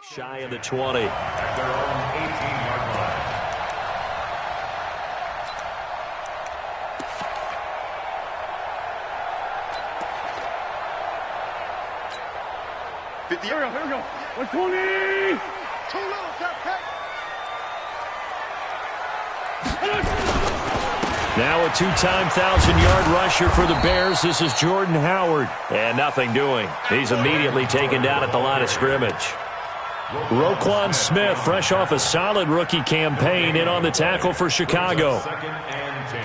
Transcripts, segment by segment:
Shy of the 20. At their own 18-yard line. Here we go. 120. Too low, Now a two-time 1,000-yard rusher for the Bears. This is Jordan Howard. And nothing doing. He's immediately taken down at the line of scrimmage. Roquan Smith, fresh off a solid rookie campaign, in on the tackle for Chicago. Second and 10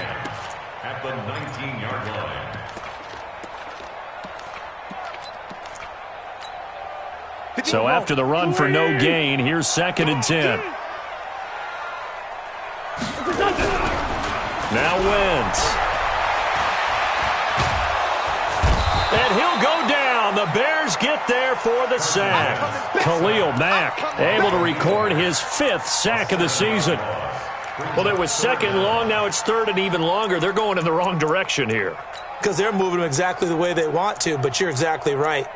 at the 19-yard line. So after the run for no gain, here's second and 10. Now Wentz. And he'll go down. The Bears get there for the sack. Khalil Mack able to record his 5th sack of the season. Well, it was second and long. Now it's third and even longer. They're going in the wrong direction here. Because they're moving them exactly the way they want to, but you're exactly right.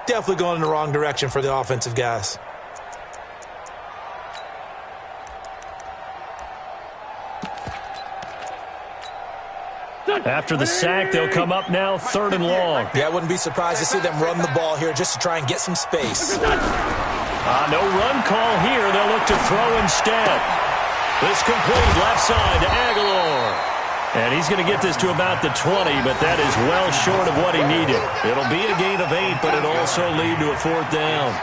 Definitely going in the wrong direction for the offensive guys. After the sack, they'll come up now third and long. Yeah, I wouldn't be surprised to see them run the ball here just to try and get some space. No run call here. They'll look to throw instead. This complete left side to Aguilar. And he's going to get this to about the 20, but that is well short of what he needed. It'll be a gain of 8, but it'll also lead to a 4th down.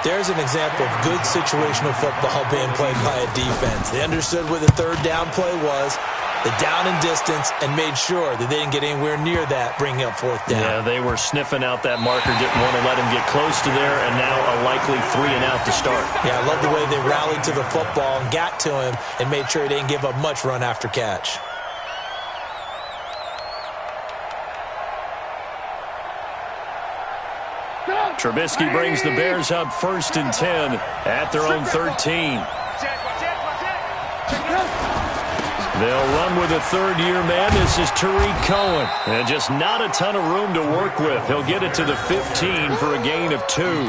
There's an example of good situational football being played by a defense. They understood where the third down play was, the down and distance, and made sure that they didn't get anywhere near that, bringing up 4th down. Yeah, they were sniffing out that marker, didn't want to let him get close to there, and now a likely 3 and out to start. Yeah, I love the way they rallied to the football and got to him and made sure he didn't give up much run after catch. Trubisky brings the Bears up 1st and 10 at their own 13. They'll run with a third-year man. This is Tariq Cohen. And just not a ton of room to work with. He'll get it to the 15 for a gain of 2.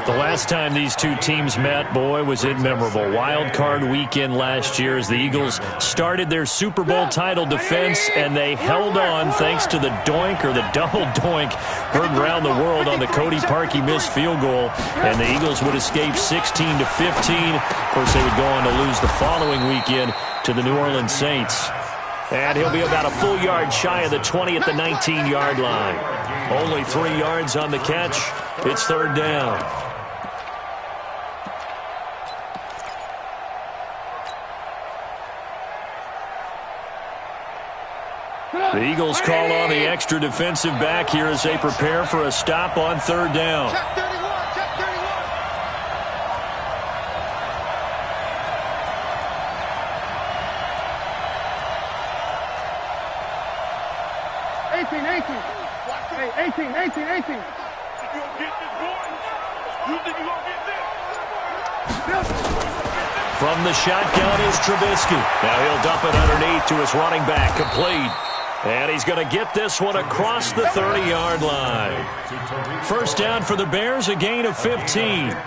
The last time these two teams met, boy, was it memorable. Wild card weekend last year as the Eagles started their Super Bowl title defense, and they held on thanks to the doink or the double doink heard around the world on the Cody Parkey missed field goal, and the Eagles would escape 16-15. Of course, they would go on to lose the following weekend to the New Orleans Saints. And he'll be about a full yard shy of the 20 at the 19-yard line. Only 3 yards on the catch. It's third down. The Eagles call on the extra defensive back here as they prepare for a stop on third down. Check 31, check 31. 18. Hey, 18. You gonna get this, boy? You think you gonna get this? From the shotgun is Trubisky. Now he'll dump it underneath to his running back, complete. And he's going to get this one across the 30-yard line. First down for the Bears, a gain of 15.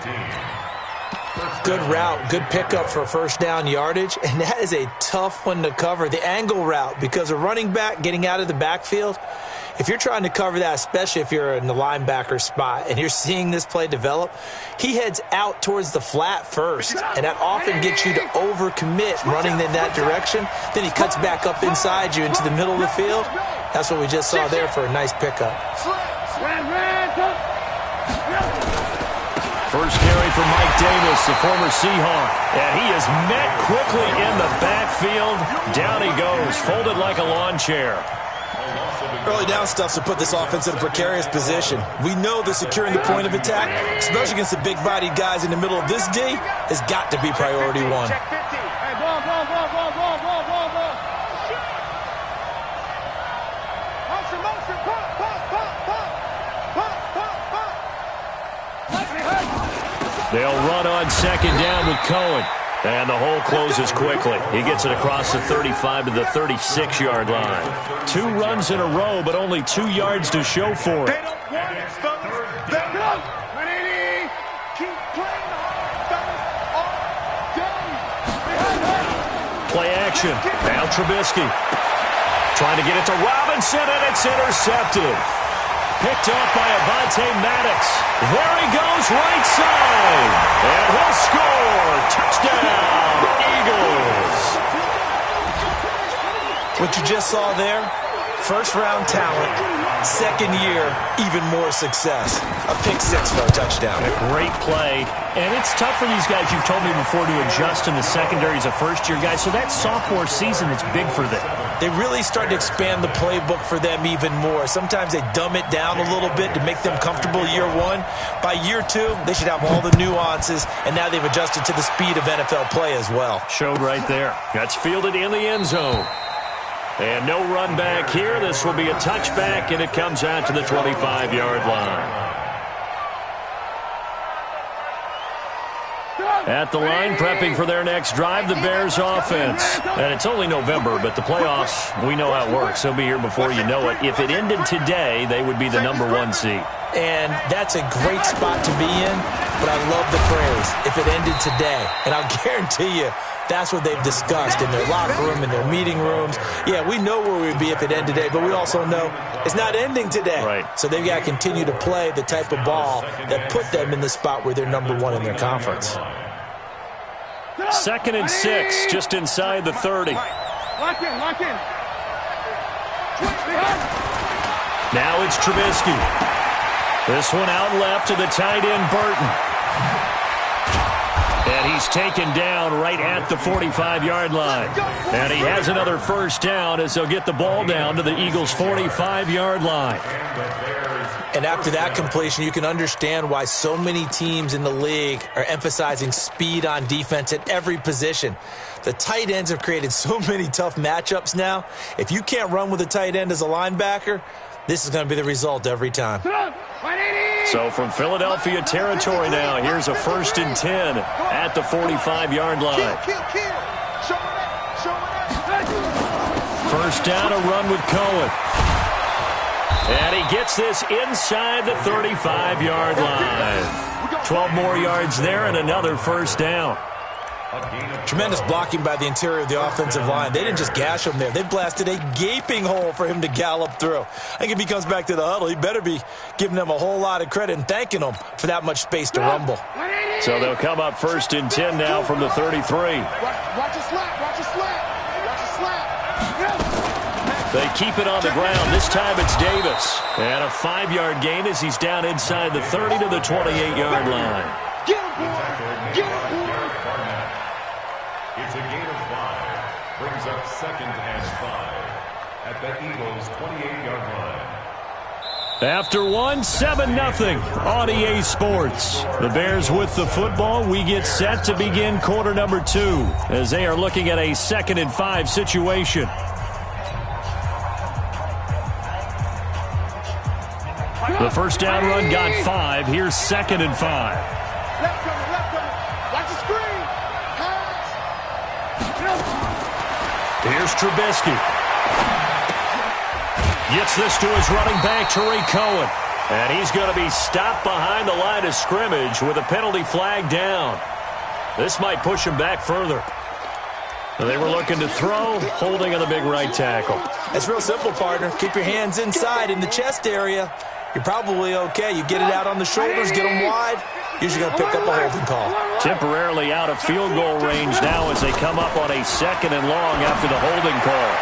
Good route, good pickup for first down yardage, and that is a tough one to cover. The angle route, because a running back getting out of the backfield, if you're trying to cover that, especially if you're in the linebacker spot and you're seeing this play develop, he heads out towards the flat first, and that often gets you to overcommit running in that direction. Then he cuts back up inside you into the middle of the field. That's what we just saw there for a nice pickup. First carry for Mike Davis, the former Seahawk. And he is met quickly in the backfield. Down he goes, folded like a lawn chair. Early down stuff to put this offense in a precarious position. We know that securing the point of attack, especially against the big-bodied guys in the middle of this D, has got to be priority 1. Hey, ball. Motion, pop. They'll run on second down with Cohen. And the hole closes quickly. He gets it across the 35 to the 36-yard line. 2 runs in a row, but only 2 yards to show for it. Play action. Now Trubisky. Trying to get it to Robinson, and it's intercepted. Picked off by Avonte Maddox. There he goes, right side. And he'll score. Touchdown, Eagles. What you just saw there, first-round talent, second year, even more success. A pick six for a touchdown. A great play. And it's tough for these guys, you've told me before, to adjust in the secondary as a first-year guy. So that sophomore season is big for them. They really start to expand the playbook for them even more. Sometimes they dumb it down a little bit to make them comfortable year one. By year two, they should have all the nuances, and now they've adjusted to the speed of NFL play as well. Showed right there. That's fielded in the end zone. And no run back here. This will be a touchback, and it comes out to the 25-yard line. At the line, prepping for their next drive, the Bears offense. And it's only November, but the playoffs, we know how it works. They'll be here before you know it. If it ended today, they would be the #1 seed. And that's a great spot to be in, but I love the phrase, if it ended today. And I'll guarantee you, that's what they've discussed in their locker room, in their meeting rooms. Yeah, we know where we'd be if it ended today, but we also know it's not ending today. Right. So they've got to continue to play the type of ball that put them in the spot where they're #1 in their conference. 2nd and 6, just inside the 30. Lock in, lock in. Now it's Trubisky. This one out left to the tight end, Burton. And he's taken down right at the 45-yard line. And he has another first down as they'll get the ball down to the Eagles' 45-yard line. And after that completion, you can understand why so many teams in the league are emphasizing speed on defense at every position. The tight ends have created so many tough matchups now. If you can't run with a tight end as a linebacker, this is going to be the result every time. So from Philadelphia territory now, here's a 1st and 10 at the 45-yard line. First down, a run with Cohen. And he gets this inside the 35-yard line. 12 more yards there and another first down. Tremendous blocking by the interior of the offensive line. They didn't just gash him there. They blasted a gaping hole for him to gallop through. I think if he comes back to the huddle, he better be giving them a whole lot of credit and thanking them for that much space to rumble. So they'll come up 1st and 10 now from the 33. Watch your slap, watch your slap, watch your slap. They keep it on the ground. This time it's Davis. And a 5-yard gain as he's down inside the 30 to the 28-yard line. Get him, boy. Get him, boy. It's a gain of 5. Brings up 2nd and 5 at the Eagles' 28-yard line. After one, 7-0 on EA Sports. The Bears with the football. We get set to begin quarter number 2 as they are looking at a 2nd and 5 situation. The first down run got 5. Here's 2nd and 5. Left coming, left coming. Watch the screen. Here's Trubisky. Gets this to his running back, Tariq Cohen. And he's going to be stopped behind the line of scrimmage with a penalty flag down. This might push him back further. They were looking to throw, holding on the big right tackle. It's real simple, partner. Keep your hands inside in the chest area. You're probably okay. You get it out on the shoulders, get them wide. Usually going to pick up a holding call. Temporarily out of field goal range now as they come up on a 2nd and long after the holding call.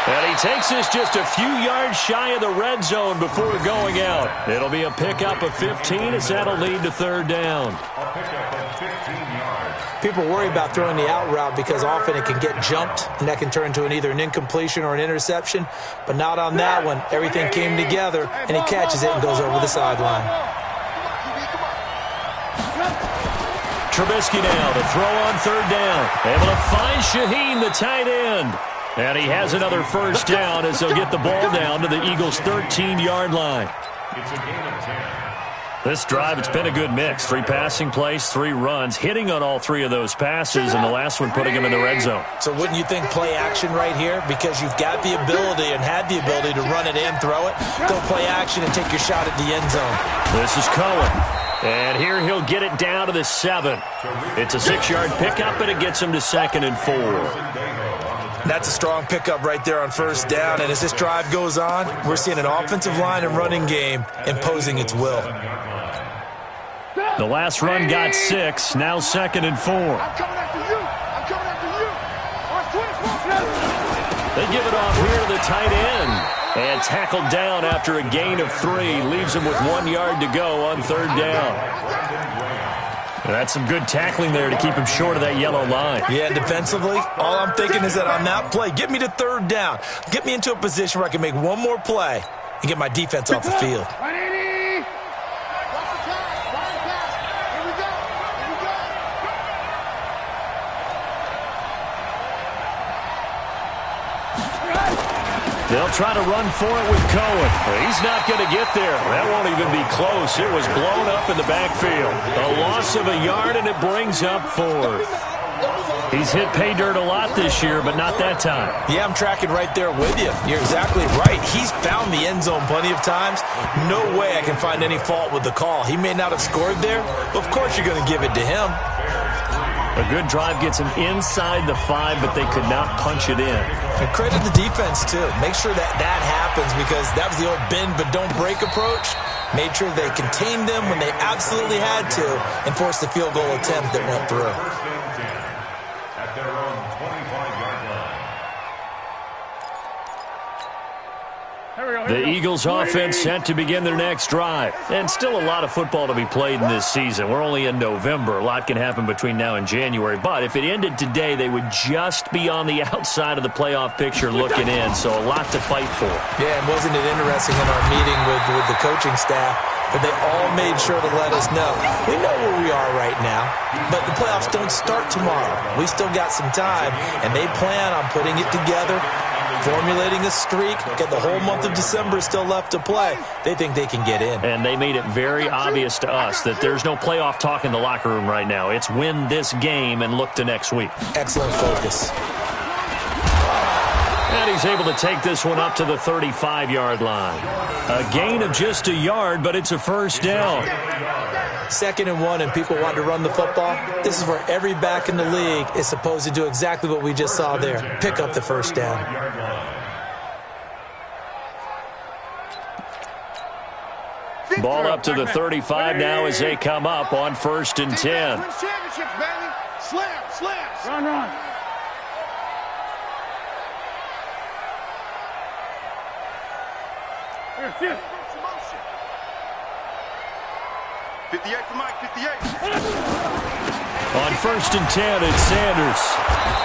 And he takes this just a few yards shy of the red zone before going out. It'll be a pickup of 15 as that'll lead to 3rd down. A pickup of 15 yards. People worry about throwing the out route because often it can get jumped, and that can turn into either an incompletion or an interception. But not on that one. Everything came together, and he catches it and goes over the sideline. Trubisky now to throw on 3rd down. Able to find Shaheen, the tight end. And he has another first down as they'll get the ball down to the Eagles' 13-yard line. It's a gain of 10. This drive, it's been a good mix. 3 passing plays, 3 runs, hitting on all 3 of those passes, and the last one putting him in the red zone. So wouldn't you think play action right here? Because you've got the ability and had the ability to run it and throw it. Go play action and take your shot at the end zone. This is Cohen. And here he'll get it down to the 7. It's a 6-yard pickup, and it gets him to 2nd and 4. That's a strong pickup right there on first down. And as this drive goes on, we're seeing an offensive line and running game imposing its will. The last run got 6. Now 2nd and 4. I'm coming after you. I'm coming after you. They give it off here to the tight end. And tackled down after a gain of 3. Leaves him with 1 yard to go on 3rd down. That's some good tackling there to keep him short of that yellow line. Yeah, and defensively, all I'm thinking is that on that play, get me to 3rd down. Get me into a position where I can make one more play and get my defense off the field. They'll try to run for it with Cohen. He's not going to get there. That won't even be close. It was blown up in the backfield. A loss of a yard, and it brings up 4th. He's hit pay dirt a lot this year, but not that time. Yeah, I'm tracking right there with you. You're exactly right. He's found the end zone plenty of times. No way I can find any fault with the call. He may not have scored there, but of course you're going to give it to him. A good drive gets him inside the 5, but they could not punch it in. And credit the defense, too. Make sure that happens, because that was the old bend but don't break approach. Made sure they contained them when they absolutely had to and forced the field goal attempt that went through. At their own 25-yard line. The Eagles offense set to begin their next drive. And still a lot of football to be played in this season. We're only in November. A lot can happen between now and January. But if it ended today, they would just be on the outside of the playoff picture looking in. So a lot to fight for. Yeah, and wasn't it interesting in our meeting with the coaching staff? But they all made sure to let us know. We know where we are right now, but the playoffs don't start tomorrow. We still got some time, and they plan on putting it together, formulating a streak. Got the whole month of December still left to play. They think they can get in. And they made it very obvious to us that there's no playoff talk in the locker room right now. It's win this game and look to next week. Excellent focus. And he's able to take this one up to the 35-yard line. A gain of just a yard, but it's a first down. 2nd and 1, and people want to run the football. This is where every back in the league is supposed to do exactly what we just saw there. Pick up the first down. Ball up to the 35 now as they come up on 1st and 10. Slam, slam. Run. 58 for Mike, 58. On 1st and 10, it's Sanders.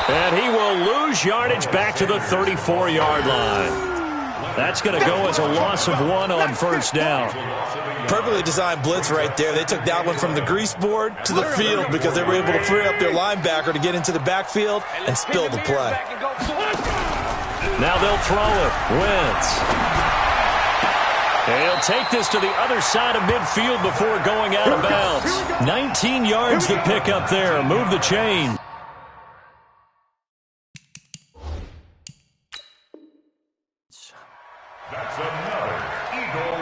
And he will lose yardage back to the 34-yard line. That's going to go as a loss of 1 on 1st down. Perfectly designed blitz right there. They took that one from the grease board to the field because they were able to free up their linebacker to get into the backfield and spill the play. Now they'll throw it. Wentz. He'll take this to the other side of midfield before going out of bounds. 19 yards to pick up there. Move the chain.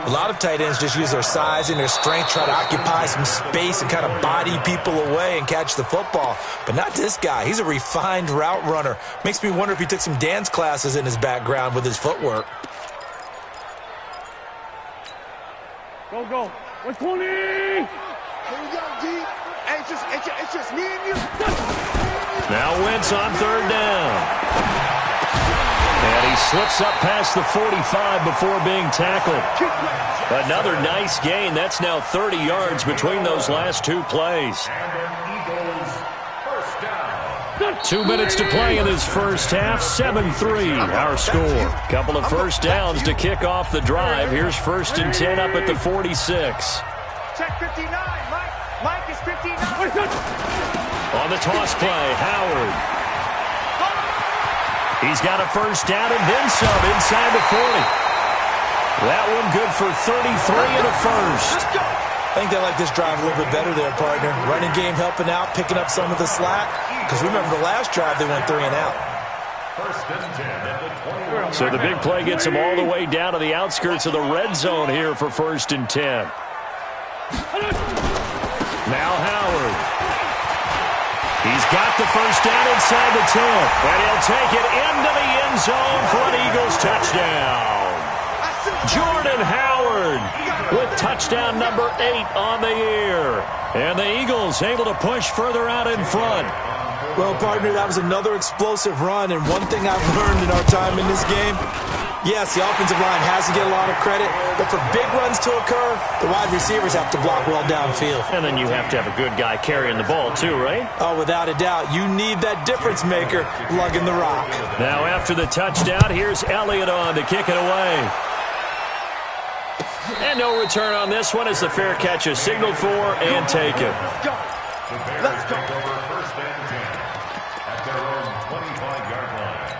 A lot of tight ends just use their size and their strength, try to occupy some space and kind of body people away and catch the football. But not this guy. He's a refined route runner. Makes me wonder if he took some dance classes in his background with his footwork. Go. 120. Here we go, D. Hey, it's just me and you. Now Wentz on 3rd down. And he slips up past the 45 before being tackled. Another nice gain. That's now 30 yards between those last 2 plays. 2 minutes to play in this first half. 7-3 our score. Couple of first downs to kick off the drive. Here's 1st and 10 up at the 46. Check 59, Mike is 59. On the toss play, Howard. He's got a first down and then some inside the 40. That one good for 33 and a first. I think they like this drive a little bit better there, partner. Running game helping out, picking up some of the slack. Because remember the last drive, they went 3 and out. 1st and 10 at the 20. So the big play gets them all the way down to the outskirts of the red zone here for 1st and 10. Now Howard. He's got the first down inside the 10. And he'll take it into the end zone for an Eagles touchdown. Jordan Howard with touchdown number 8 on the year. And the Eagles able to push further out in front. Well, partner, that was another explosive run. And one thing I've learned in our time in this game, yes, the offensive line has to get a lot of credit, but for big runs to occur, the wide receivers have to block well downfield. And then you have to have a good guy carrying the ball too, right? Oh, without a doubt. You need that difference maker lugging the rock. Now after the touchdown, here's Elliott on to kick it away. And no return on this one as the fair catch is signaled for and taken. Let's go. Let's go. First and 10 at their own 25-yard line.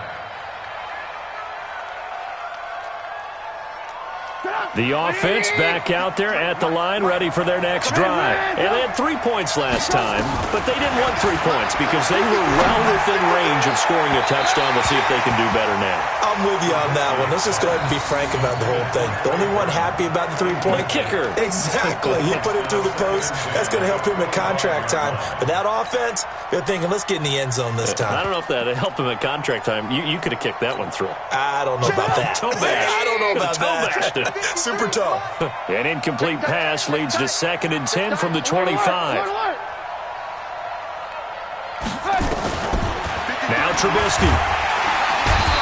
The offense back out there at the line, ready for their next drive. And they had 3 points last time, but they didn't want 3 points because they were well within range of scoring a touchdown. We'll see if they can do better now. I'm with you on that one. Let's just go ahead and be frank about the whole thing. The only one happy about the 3-point kicker. Exactly. He put it through the post. That's going to help him at contract time. But that offense, they're thinking, let's get in the end zone this time. I don't know if that helped him at contract time. You could have kicked that one through. I don't know about that. Toe bash. I don't know about that. Super toe. An incomplete pass leads to 2nd and 10 from the 25. Now Trubisky.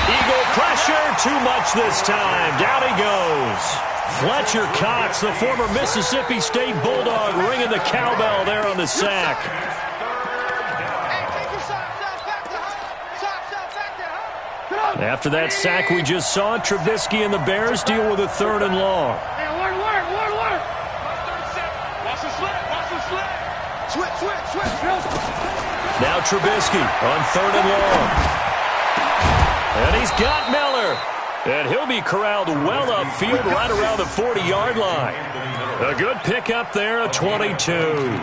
Eagle pressure, too much this time. Down he goes. Fletcher Cox, the former Mississippi State Bulldog, ringing the cowbell there on the sack. After that sack we just saw, Trubisky and the Bears deal with a 3rd and long. Now Trubisky on 3rd and long. And he's got Miller. And he'll be corralled well upfield right around the 40-yard line. A good pickup there, a 22.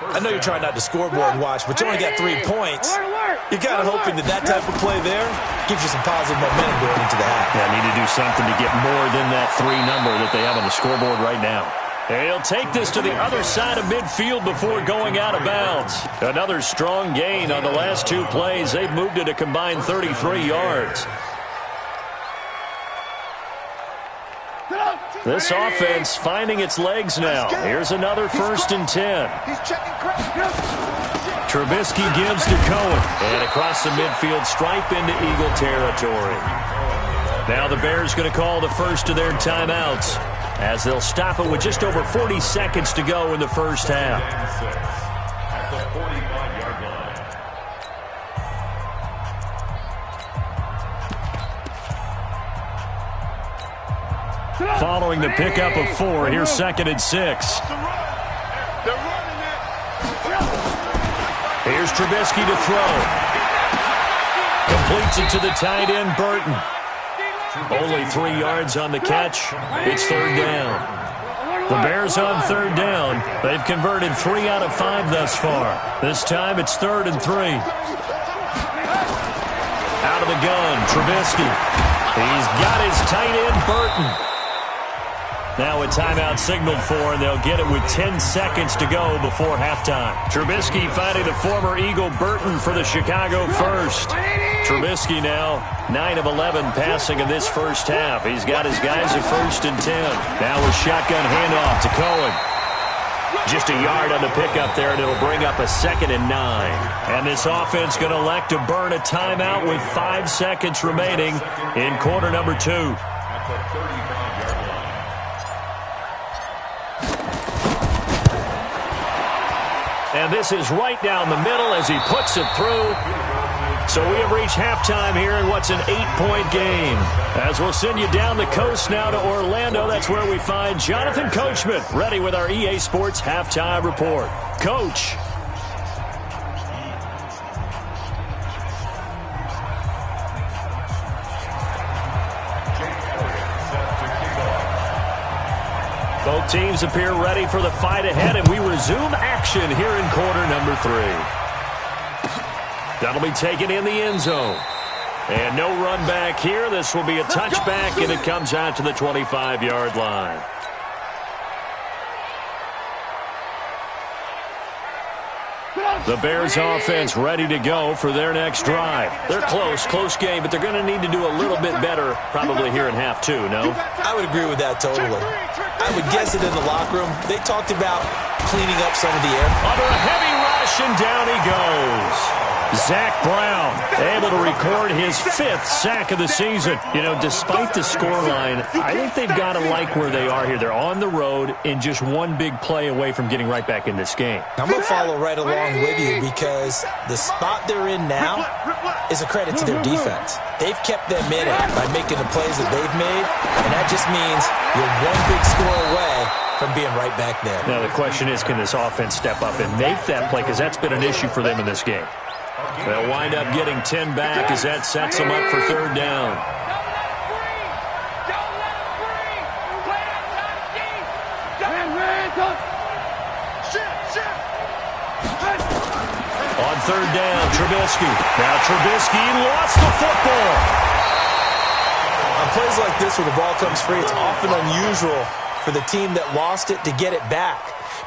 I know you're trying not to scoreboard watch, but you only got 3 points. You're kind of hoping that type of play there gives you some positive momentum going into the half. Yeah, need to do something to get more than that 3 number that they have on the scoreboard right now. And he'll take this to the other side of midfield before going out of bounds. Another strong gain on the last 2 plays. They've moved it a combined 33 yards. This offense finding its legs now. Here's another 1st and 10. Trubisky gives to Cohen. And across the midfield stripe into Eagle territory. Now the Bears going to call the first of their timeouts as they'll stop it with just over 40 seconds to go in the first half. At the 45-yard line. Following the pickup of 4, here's 2nd and 6. Here's Trubisky to throw. Completes it to the tight end, Burton. Only 3 yards on the catch. It's 3rd down. The Bears on 3rd down. They've converted 3 out of 5 thus far. This time it's 3rd and 3. Out of the gun, Trubisky. He's got his tight end, Burton. Now a timeout signaled for, and they'll get it with 10 seconds to go before halftime. Trubisky finding the former Eagle Burton for the Chicago first. Trubisky now 9 of 11 passing in this first half. He's got his guys at 1st and 10. Now a shotgun handoff to Cohen. Just a yard on the pickup there, and it'll bring up a 2nd and 9. And this offense going to elect to burn a timeout with 5 seconds remaining in quarter number 2. At the 35-yard line. And this is right down the middle as he puts it through. So we have reached halftime here in what's an 8-point game. As we'll send you down the coast now to Orlando, that's where we find Jonathan Coachman ready with our EA Sports Halftime Report. Coach. Both teams appear ready for the fight ahead, and we resume action here in quarter number 3. That'll be taken in the end zone. And no run back here. This will be a touchback, and it comes out to the 25-yard line. The Bears offense ready to go for their next drive. They're close game, but they're going to need to do a little bit better probably here in half two, no? I would agree with that totally. I would guess it in the locker room. They talked about cleaning up some of the air. Under a heavy rush, and down he goes. Zach Brown able to record his 5th sack of the season. You know, despite the scoreline, I think they've got to like where they are here. They're on the road and just one big play away from getting right back in this game. I'm going to follow right along with you because the spot they're in now is a credit to their defense. They've kept them in it by making the plays that they've made, and that just means you're one big score away from being right back there. Now, the question is, can this offense step up and make that play? Because that's been an issue for them in this game. They'll wind up getting 10 back as that sets them up for third down. On third down, Trubisky. Now Trubisky lost the football. On plays like this where the ball comes free, it's often unusual for the team that lost it to get it back.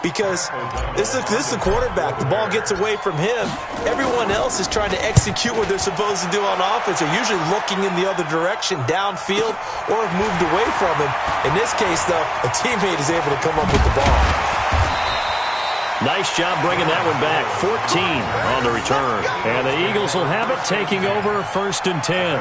Because this is the quarterback. The ball gets away from him. Everyone else is trying to execute what they're supposed to do on offense. They're usually looking in the other direction, downfield, or have moved away from him. In this case, though, a teammate is able to come up with the ball. Nice job bringing that one back. 14 on the return. And the Eagles will have it, taking over 1st and 10.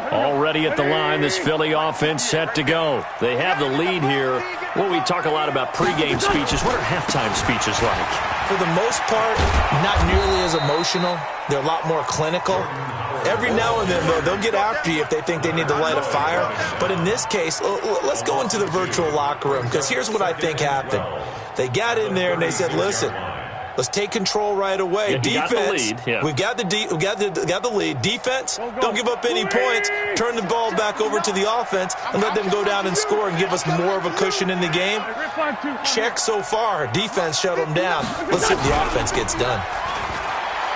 Already at the line, this Philly offense set to go. They have the lead here. Well, we talk a lot about pregame speeches. What are halftime speeches like? For the most part, not nearly as emotional. They're a lot more clinical. Every now and then, though, they'll get after you if they think they need to light a fire. But in this case, let's go into the virtual locker room, because here's what I think happened. They got in there and they said, listen, let's take control right away. Defense, we've got the lead. Defense, don't give up any points. Turn the ball back over to the offense and let them go down and score and give us more of a cushion in the game. Check so far. Defense shut them down. Let's see if the offense gets done.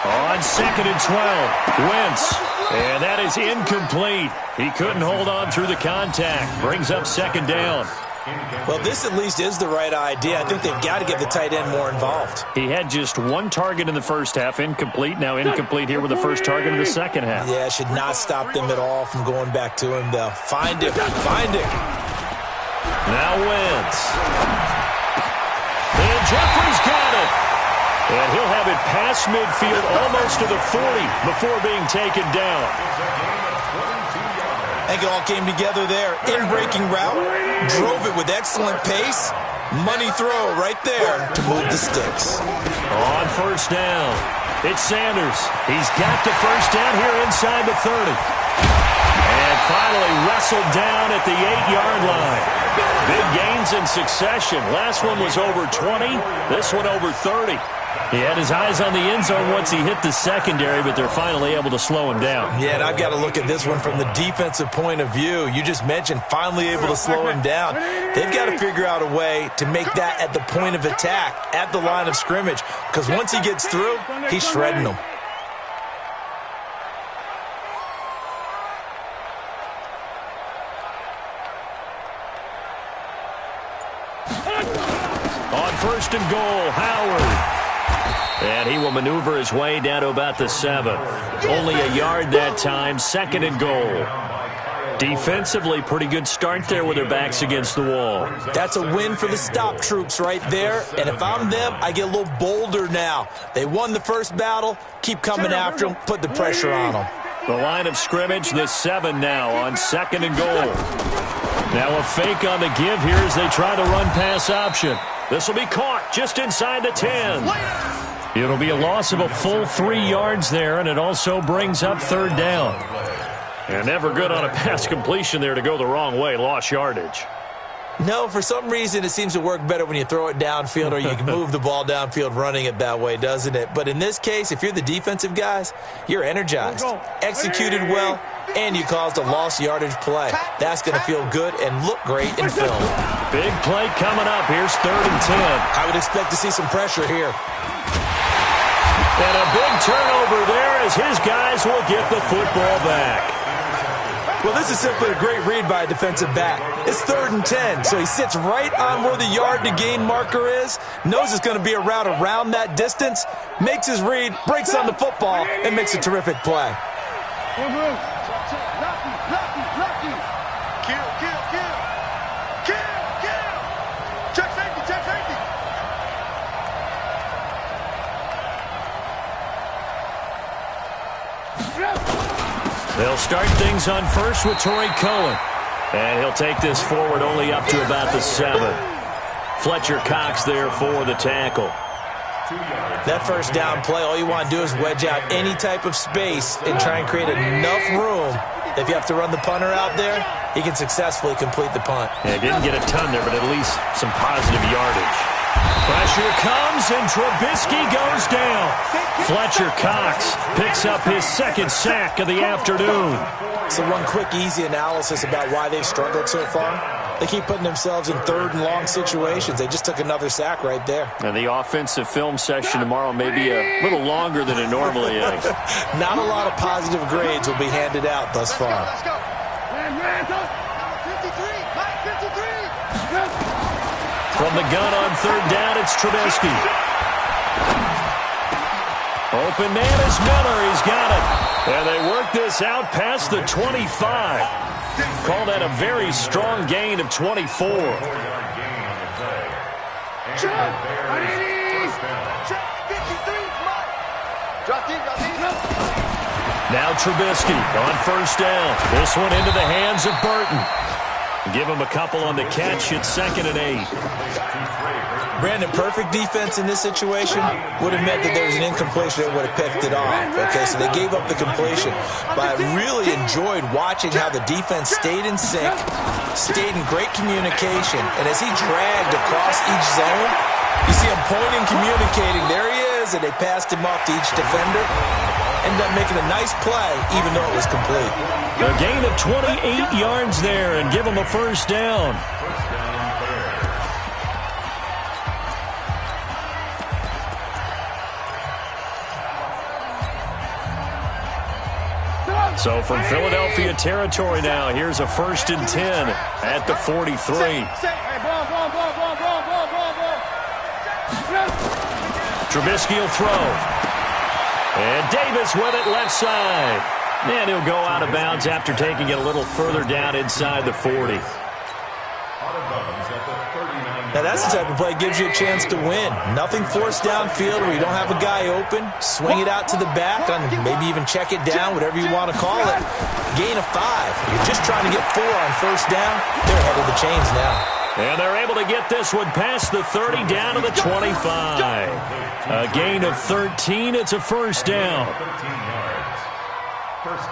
On 2nd and 12, Wentz. And that is incomplete. He couldn't hold on through the contact. Brings up 2nd down. Well, this at least is the right idea. I think they've got to get the tight end more involved. He had just one target in the first half, incomplete. Now incomplete here with the first target in the second half. Yeah, should not stop them at all from going back to him, though. Find him. Now Wentz. And Jeffrey's got it. And he'll have it past midfield, almost to the 40, before being taken down. I think it all came together there. In-breaking route, drove it with excellent pace. Money throw right there to move the sticks. On 1st down, it's Sanders. He's got the 1st down here inside the 30. And finally wrestled down at the 8-yard line. Big gains in succession. Last one was over 20. This one over 30. He had his eyes on the end zone once he hit the secondary, but they're finally able to slow him down. Yeah, and I've got to look at this one from the defensive point of view. You just mentioned finally able to slow him down. They've got to figure out a way to make that at the point of attack, at the line of scrimmage, because once he gets through, he's shredding them. On 1st and goal, Howard. And he will maneuver his way down to about the 7. Only a yard that time, 2nd and goal. Defensively, pretty good start there with their backs against the wall. That's a win for the stop troops right there. And if I'm them, I get a little bolder now. They won the first battle. Keep coming after them. Put the pressure on them. The line of scrimmage, the 7 now on 2nd and goal. Now a fake on the give here as they try to run pass option. This will be caught just inside the 10. It'll be a loss of a full 3 yards there, and it also brings up 3rd down. And never good on a pass completion there to go the wrong way. Lost yardage. No, for some reason it seems to work better when you throw it downfield or you can move the ball downfield running it that way, doesn't it? But in this case, if you're the defensive guys, you're energized, executed well, and you caused a lost yardage play. That's going to feel good and look great in film. Big play coming up. Here's 3rd and 10. I would expect to see some pressure here. And a big turnover there as his guys will get the football back. Well, this is simply a great read by a defensive back. It's 3rd and 10, so he sits right on where the yard to gain marker is, knows it's going to be a route around that distance, makes his read, breaks on the football, and makes a terrific play. They'll start things on first with Torrey Cohen. And he'll take this forward only up to about the 7. Fletcher Cox there for the tackle. That first down play, all you want to do is wedge out any type of space and try and create enough room. If you have to run the punter out there, he can successfully complete the punt. Yeah, didn't get a ton there, but at least some positive yardage. Pressure comes, and Trubisky goes down. Fletcher Cox picks up his 2nd sack of the afternoon. So one quick, easy analysis about why they've struggled so far. They keep putting themselves in 3rd and long situations. They just took another sack right there. And the offensive film session tomorrow may be a little longer than it normally is. Not a lot of positive grades will be handed out thus far. Let's go. 53. From the gun on 3rd down, it's Trubisky. Open man is Miller. He's got it. And they work this out past the 25. Call that a very strong gain of 24. Now Trubisky on 1st down. This one into the hands of Burton. Give him a couple on the catch. It's 2nd and 8. Brandon, perfect defense in this situation would have meant that there was an incompletion that would have picked it off. Okay, so they gave up the completion. But I really enjoyed watching how the defense stayed in sync, stayed in great communication, and as he dragged across each zone, you see him pointing, communicating. There he is, and they passed him off to each defender. Ended up making a nice play, even though it was complete. A gain of 28 yards there, and give him a 1st down. So from Philadelphia territory now, here's a 1st and 10 at the 43. Trubisky will throw. And Davis with it left side. And he'll go out of bounds after taking it a little further down inside the 40. Now that's the type of play that gives you a chance to win. Nothing forced downfield where you don't have a guy open. Swing it out to the back, and maybe even check it down, whatever you want to call it. Gain of 5. You're just trying to get 4 on 1st down. They're ahead of the chains now. And they're able to get this one past the 30 down to the 25. A gain of 13. It's a 1st down.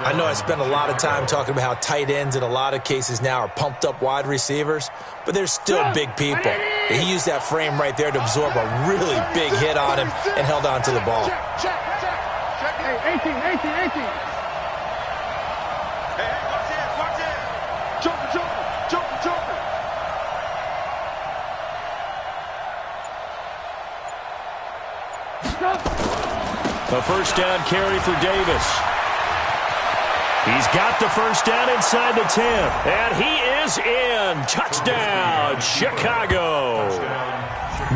I know I spent a lot of time talking about how tight ends in a lot of cases now are pumped up wide receivers, but they're still big people. He used that frame right there to absorb a really big hit on him and held on to the ball. Check. Hey, 18. Hey, watch it. Joker. A 1st down carry for Davis. He's got the 1st down inside the 10. And he is in. Touchdown, Chicago.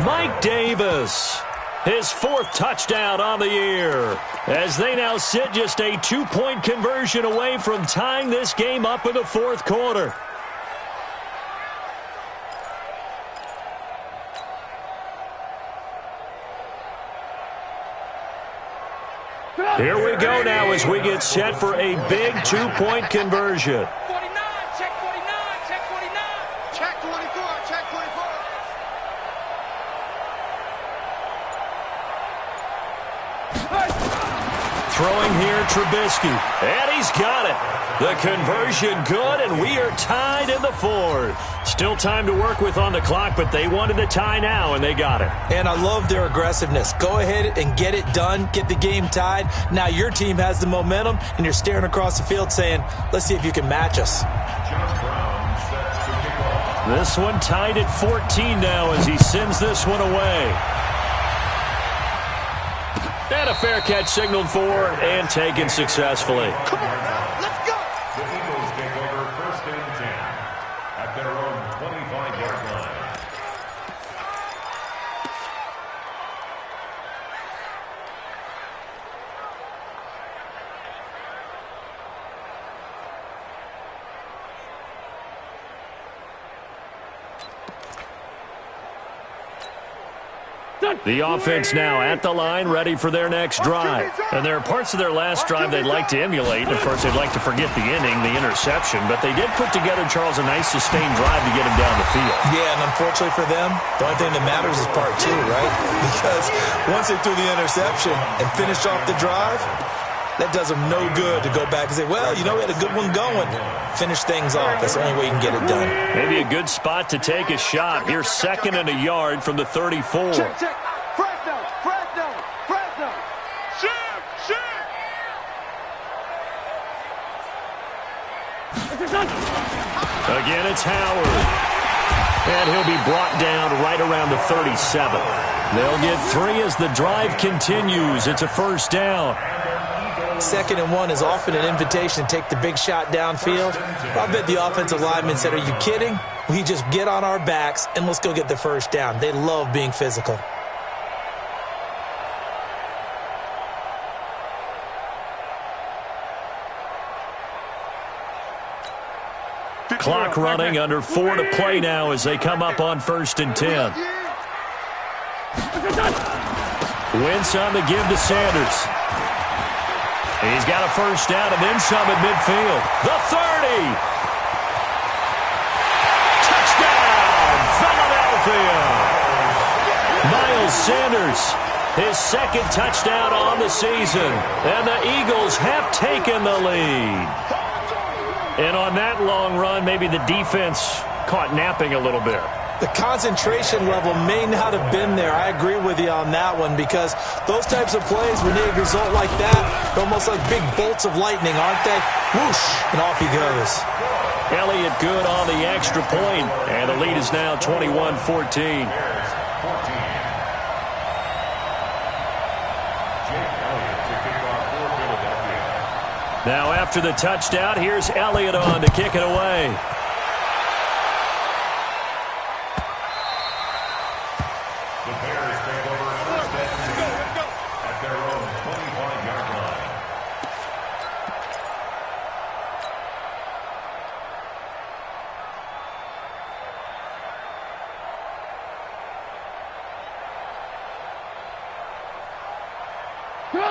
Mike Davis, his 4th touchdown on the year, as they now sit just a 2-point conversion away from tying this game up in the 4th quarter. Here we go now as we get set for a big 2-point conversion. 49, check 49, check 49. Check 24, check 24. Throwing here, Trubisky, and he's got it. The conversion good, and we are tied in the 4th. Still time to work with on the clock, but they wanted the tie now, and they got it. And I love their aggressiveness. Go ahead and get it done. Get the game tied. Now your team has the momentum, and you're staring across the field saying, let's see if you can match us. This one tied at 14 now as he sends this one away. And a fair catch signaled for and taken successfully. Come on now, let's go. The offense now at the line, ready for their next drive. And there are parts of their last drive they'd like to emulate. Of course, they'd like to forget the inning, the interception. But they did put together, Charles, a nice sustained drive to get him down the field. Yeah, and unfortunately for them, the only thing that matters is part two, right? Because once they threw the interception and finished off the drive, that does them no good to go back and say, well, you know, we had a good one going. Finish things off. That's the only way you can get it done. Maybe a good spot to take a shot. Here's 2nd and a yard from the 34. Check, check. Fresno, Fresno, Fresno. Shim, shim. Again, it's Howard. And he'll be brought down right around the 37. They'll get 3 as the drive continues. It's a first down. 2nd and 1 is often an invitation to take the big shot downfield. I bet the offensive lineman said, are you kidding? We just get on our backs and let's go get the first down. They love being physical. Clock running, under 4 to play now as they come up on 1st and 10. Wentz on the give to Sanders. He's got a first down and then some at midfield. The 30. Touchdown, Philadelphia. Miles Sanders, his 2nd touchdown on the season. And the Eagles have taken the lead. And on that long run, maybe the defense caught napping a little bit. The concentration level may not have been there. I agree with you on that one because those types of plays, when they result like that, they're almost like big bolts of lightning, aren't they? Whoosh, and off he goes. Elliott good on the extra point, and the lead is now 21-14. Now after the touchdown, here's Elliott on to kick it away.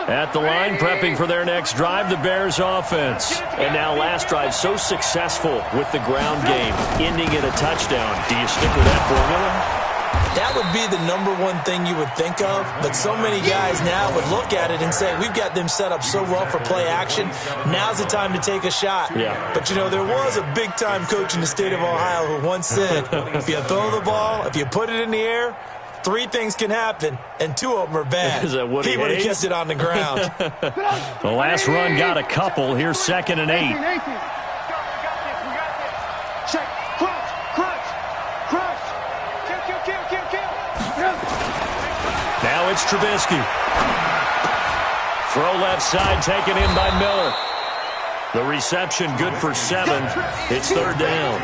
At the line, prepping for their next drive, the Bears offense. And now last drive so successful with the ground game, ending in a touchdown. Do you stick with that formula? That would be the #1 thing you would think of, but so many guys now would look at it and say, we've got them set up so well for play action, now's the time to take a shot. Yeah. But, you know, there was a big-time coach in the state of Ohio who once said, if you throw the ball, if you put it in the air, 3 things can happen, and 2 of them are bad. Is that Woody he would have Hayes? kept it on the ground. The last run got a couple. Here's 2nd and 8. Check, crunch, crunch, crunch. Kill. Now it's Trubisky. Throw left side, taken in by Miller. The reception good for 7. It's 3rd down.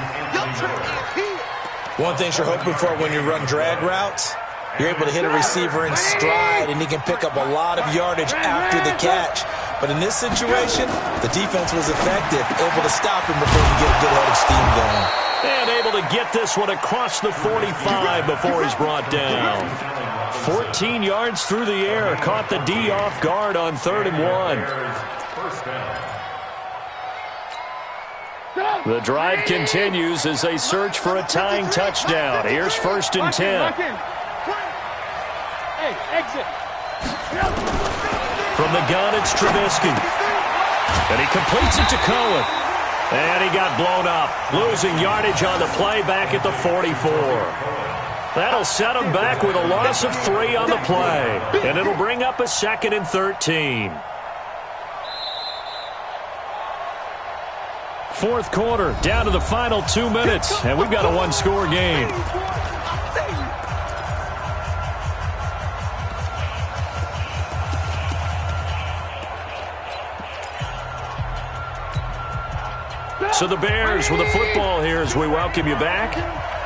One thing you're hoping for when you run drag routes, you're able to hit a receiver in stride, and he can pick up a lot of yardage after the catch. But in this situation, the defense was effective, able to stop him before he get a good head of steam going. And able to get this one across the 45 before he's brought down. 14 yards through the air, caught the D off guard on 3rd and 1. The drive continues as they search for a tying touchdown. Here's 1st and 10. Hey, exit. From the gun, it's Trubisky. And he completes it to Cohen. And he got blown up, losing yardage on the play back at the 44. That'll set him back with a loss of 3 on the play. And it'll bring up a 2nd and 13. 4th quarter, down to the final 2 minutes, and we've got a 1-score game. So the Bears with the football here as we welcome you back.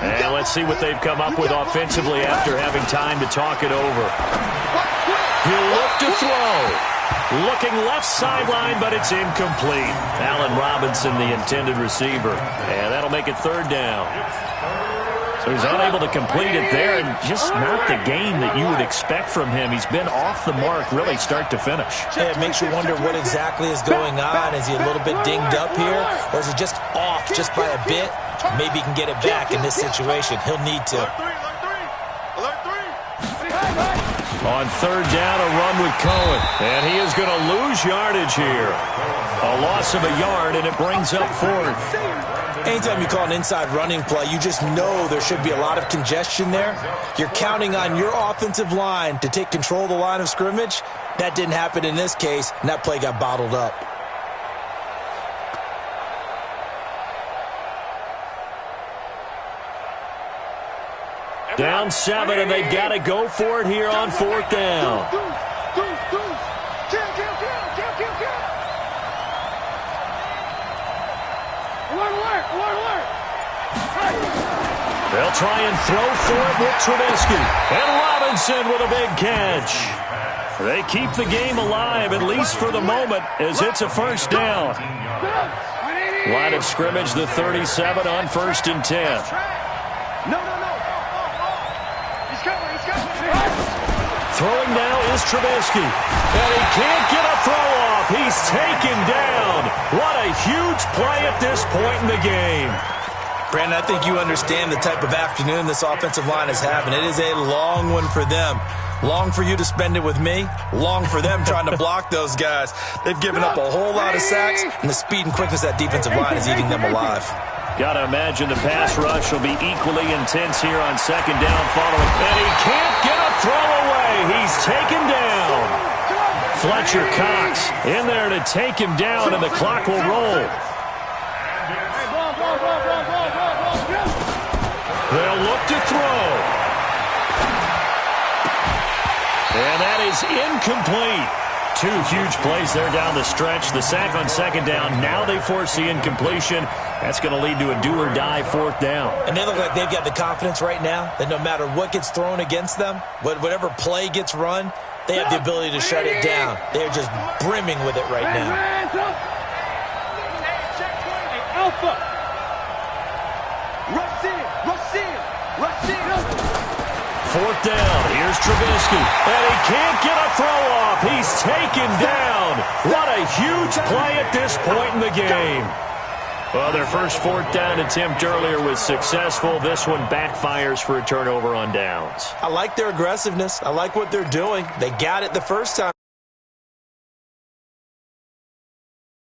And let's see what they've come up with offensively after having time to talk it over. He'll look to throw. Looking left sideline, but it's incomplete. Allen Robinson, the intended receiver. And that'll make it 3rd down. So he's unable to complete it there, and just not the game that you would expect from him. He's been off the mark really start to finish. Yeah, it makes you wonder what exactly is going on. Is he a little bit dinged up here, or is he just off just by a bit? Maybe he can get it back in this situation. He'll need to. On third down, a run with Cohen. And he is going to lose yardage here. A loss of a yard, and it brings up fourth. Anytime you call an inside running play, you just know there should be a lot of congestion there. You're counting on your offensive line to take control of the line of scrimmage. That didn't happen in this case, and that play got bottled up. Down 7, and they've got to go for it here on fourth down. They'll try and throw for it with Trubisky. And Robinson with a big catch. They keep the game alive, at least for the moment, as it's a first down. Line of scrimmage, the 37 on 1st and 10. Throwing now is Trubisky. And he can't get a throw off. He's taken down. What a huge play at this point in the game. Brandon, I think you understand the type of afternoon this offensive line is having. It is a long one for them. Long for you to spend it with me. Long for them trying to block those guys. They've given up a whole lot of sacks, and the speed and quickness of that defensive line is eating them alive. Got to imagine the pass rush will be equally intense here on second down following. And he can't get a throw away. He's taken down. Fletcher Cox in there to take him down, and the clock will roll. They'll look to throw. And that is incomplete. 2 huge plays there down the stretch. The sack on second down. Now they force the incompletion. That's going to lead to a do-or-die fourth down. And they look like they've got the confidence right now that no matter what gets thrown against them, whatever play gets run, they have the ability to shut it down. They're just brimming with it right now. Alpha. Rush in. Fourth down. Here's Trubisky. And he can't get a throw off. He's taken down. What a huge play at this point in the game. Well, their first fourth down attempt earlier was successful. This one backfires for a turnover on downs. I like their aggressiveness. I like what they're doing. They got it the first time.